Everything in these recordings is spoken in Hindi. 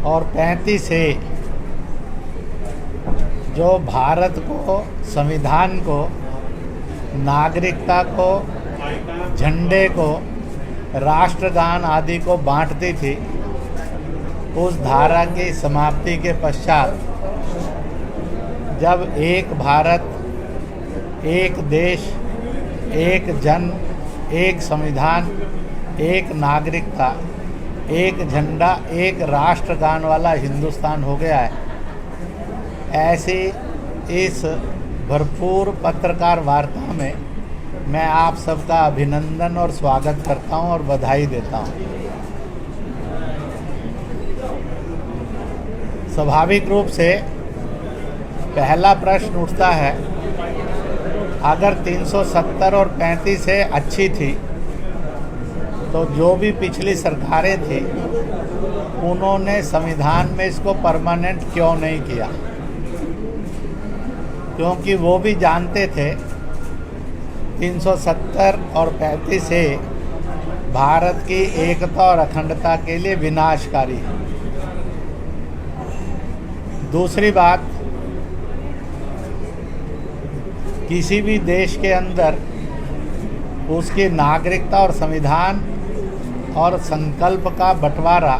और 35 से जो भारत को, संविधान को, नागरिकता को, झंडे को, राष्ट्रगान आदि को बांटती थी, उस धारा की समाप्ति के पश्चात जब एक भारत, एक देश, एक जन, एक संविधान, एक नागरिकता, एक झंडा, एक राष्ट्रगान वाला हिंदुस्तान हो गया है, ऐसी इस भरपूर पत्रकार वार्ता में मैं आप सबका अभिनंदन और स्वागत करता हूं और बधाई देता हूं। स्वाभाविक रूप से पहला प्रश्न उठता है, अगर 370 और 35 से अच्छी थी तो जो भी पिछली सरकारें थी उन्होंने संविधान में इसको परमानेंट क्यों नहीं किया? क्योंकि वो भी जानते थे 370 और 35 से भारत की एकता और अखंडता के लिए विनाशकारी है। दूसरी बात, किसी भी देश के अंदर उसकी नागरिकता और संविधान और संकल्प का बंटवारा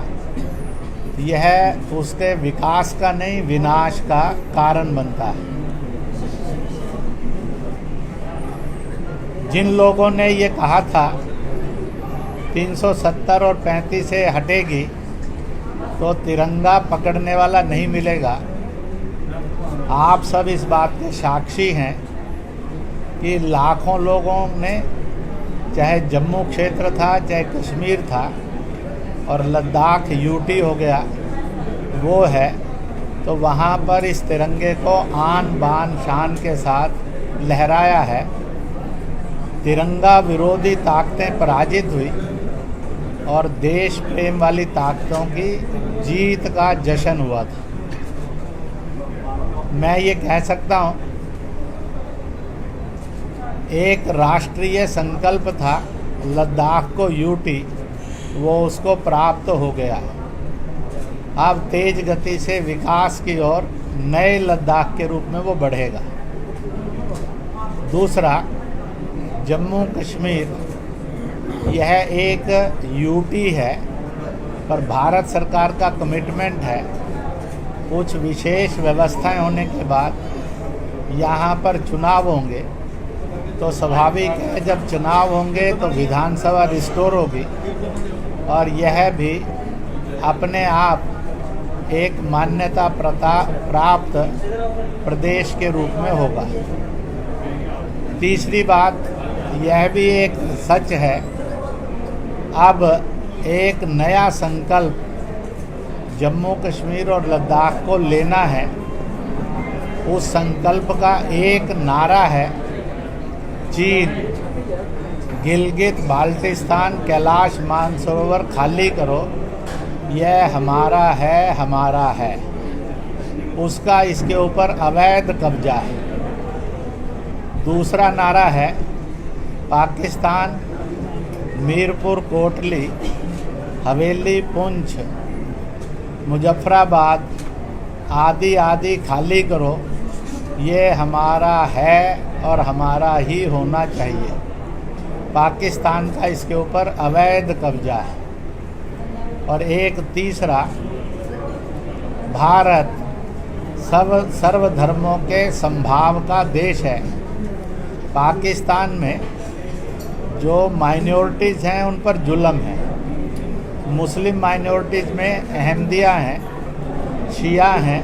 यह उसके विकास का नहीं, विनाश का कारण बनता है। जिन लोगों ने ये कहा था 370 और 35 से हटेगी तो तिरंगा पकड़ने वाला नहीं मिलेगा, आप सब इस बात के साक्षी हैं कि लाखों लोगों ने, चाहे जम्मू क्षेत्र था, चाहे कश्मीर था और लद्दाख यूटी हो गया वो है, तो वहाँ पर इस तिरंगे को आन बान शान के साथ लहराया है। तिरंगा विरोधी ताकतें पराजित हुई और देश प्रेम वाली ताकतों की जीत का जश्न हुआ था। मैं ये कह सकता हूँ, एक राष्ट्रीय संकल्प था लद्दाख को यूटी, वो उसको प्राप्त हो गया। अब तेज गति से विकास की ओर नए लद्दाख के रूप में वो बढ़ेगा। दूसरा, जम्मू कश्मीर यह एक यूटी है, पर भारत सरकार का कमिटमेंट है कुछ विशेष व्यवस्थाएं होने के बाद यहाँ पर चुनाव होंगे, तो स्वाभाविक है जब चुनाव होंगे तो विधानसभा रिस्टोर होगी और यह भी अपने आप एक मान्यता प्राप्त प्रदेश के रूप में होगा। तीसरी बात, यह भी एक सच है, अब एक नया संकल्प जम्मू कश्मीर और लद्दाख को लेना है। उस संकल्प का एक नारा है, चीन गिलगित बाल्टिस्तान कैलाश मानसरोवर खाली करो, यह हमारा है, हमारा है। उसका इसके ऊपर अवैध कब्जा है। दूसरा नारा है, पाकिस्तान मीरपुर कोटली हवेली पुंछ मुजफ्फराबाद आदि आदि खाली करो, ये हमारा है और हमारा ही होना चाहिए। पाकिस्तान का इसके ऊपर अवैध कब्जा है। और एक तीसरा, भारत सर्वधर्मों के समभाव का देश है। पाकिस्तान में जो माइनॉरिटीज़ हैं उन पर जुल्म है। मुस्लिम माइनॉरिटीज़ में अहमदिया हैं, शिया हैं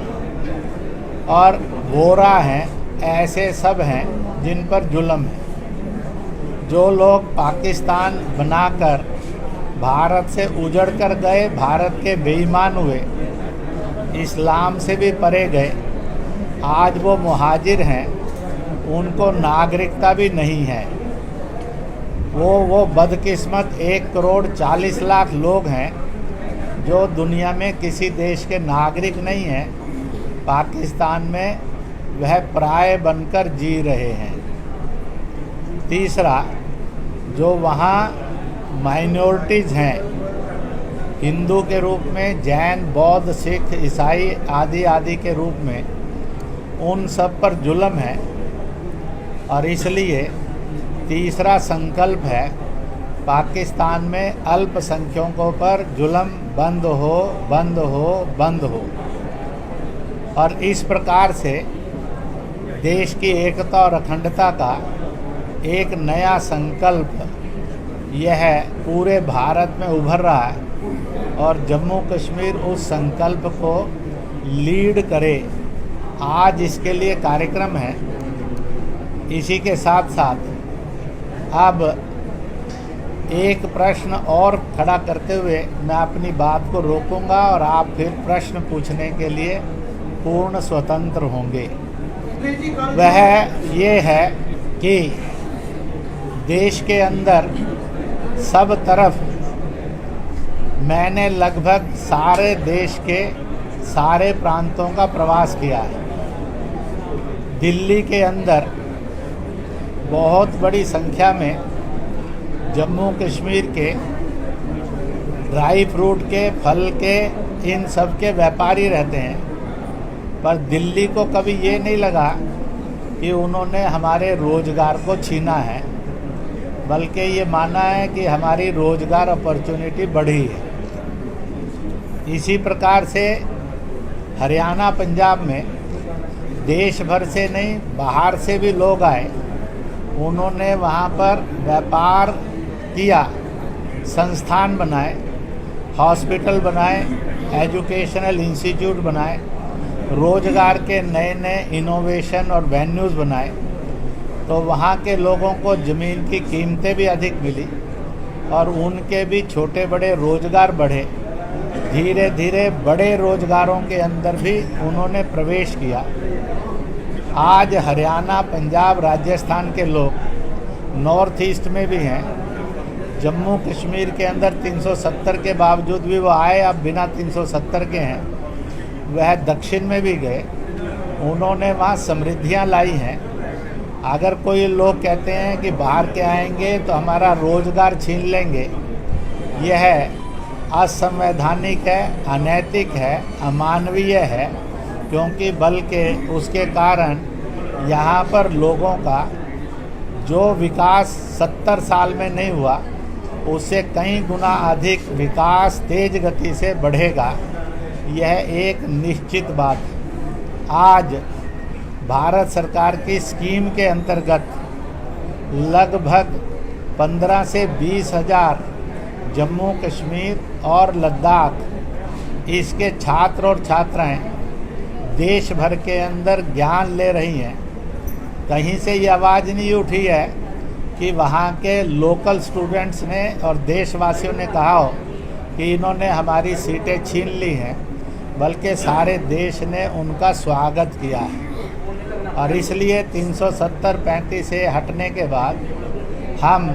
और बोरा हैं, ऐसे सब हैं जिन पर जुल्म है। जो लोग पाकिस्तान बनाकर भारत से उजड़ कर गए, भारत के बेईमान हुए, इस्लाम से भी परे गए, आज वो मुहाजिर हैं, उनको नागरिकता भी नहीं है। वो बदकिस्मत 1,40,00,000 लोग हैं जो दुनिया में किसी देश के नागरिक नहीं हैं, पाकिस्तान में वह पराये बनकर जी रहे हैं। तीसरा, जो वहाँ माइनॉरिटीज़ हैं हिंदू के रूप में, जैन, बौद्ध, सिख, ईसाई आदि आदि के रूप में उन सब पर जुल्म है। और इसलिए तीसरा संकल्प है पाकिस्तान में अल्पसंख्यकों पर जुल्म बंद हो, बंद हो, बंद हो। और इस प्रकार से देश की एकता और अखंडता का एक नया संकल्प यह पूरे भारत में उभर रहा है और जम्मू कश्मीर उस संकल्प को लीड करे। आज इसके लिए कार्यक्रम है। इसी के साथ साथ अब एक प्रश्न और खड़ा करते हुए मैं अपनी बात को रोकूंगा और आप फिर प्रश्न पूछने के लिए पूर्ण स्वतंत्र होंगे। वह ये है कि देश के अंदर सब तरफ मैंने लगभग सारे देश के सारे प्रांतों का प्रवास किया है। दिल्ली के अंदर बहुत बड़ी संख्या में जम्मू कश्मीर के ड्राई फ्रूट के, फल के, इन सब के व्यापारी रहते हैं। पर दिल्ली को कभी ये नहीं लगा कि उन्होंने हमारे रोज़गार को छीना है, बल्कि ये माना है कि हमारी रोज़गार अपॉर्चुनिटी बढ़ी है। इसी प्रकार से हरियाणा, पंजाब में देश भर से नहीं, बाहर से भी लोग आए। उन्होंने वहाँ पर व्यापार किया, संस्थान बनाए, हॉस्पिटल बनाए, एजुकेशनल इंस्टीट्यूट बनाए, रोज़गार के नए नए इनोवेशन और वेन्यूज़ बनाए। तो वहाँ के लोगों को ज़मीन की कीमतें भी अधिक मिली और उनके भी छोटे बड़े रोज़गार बढ़े। धीरे धीरे बड़े रोज़गारों के अंदर भी उन्होंने प्रवेश किया। आज हरियाणा, पंजाब, राजस्थान के लोग नॉर्थ ईस्ट में भी हैं। जम्मू कश्मीर के अंदर 370 के बावजूद भी वो आए, अब बिना 370 के हैं। वह दक्षिण में भी गए, उन्होंने वहाँ समृद्धियाँ लाई हैं। अगर कोई लोग कहते हैं कि बाहर के आएंगे तो हमारा रोज़गार छीन लेंगे, यह असंवैधानिक है, अनैतिक है, अमानवीय है। क्योंकि बल्कि उसके कारण यहाँ पर लोगों का जो विकास 70 साल में नहीं हुआ, उससे कई गुना अधिक विकास तेज गति से बढ़ेगा। यह एक निश्चित बात है। आज भारत सरकार की स्कीम के अंतर्गत लगभग 15 से 20 हज़ार जम्मू कश्मीर और लद्दाख इसके छात्र और छात्राएं देश भर के अंदर ज्ञान ले रही हैं। कहीं से ये आवाज़ नहीं उठी है कि वहाँ के लोकल स्टूडेंट्स ने और देशवासियों ने कहा हो कि इन्होंने हमारी सीटें छीन ली हैं, बल्कि सारे देश ने उनका स्वागत किया है। और इसलिए 370-35 से हटने के बाद हम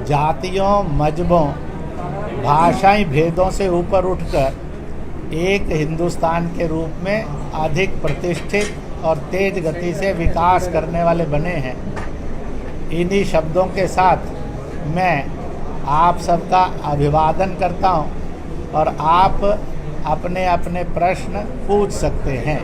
जातियों, मजहबों, भाषाई भेदों से ऊपर उठकर एक हिंदुस्तान के रूप में अधिक प्रतिष्ठित और तेज गति से विकास करने वाले बने हैं। इन्हीं शब्दों के साथ मैं आप सबका अभिवादन करता हूं और आप अपने अपने प्रश्न पूछ सकते हैं।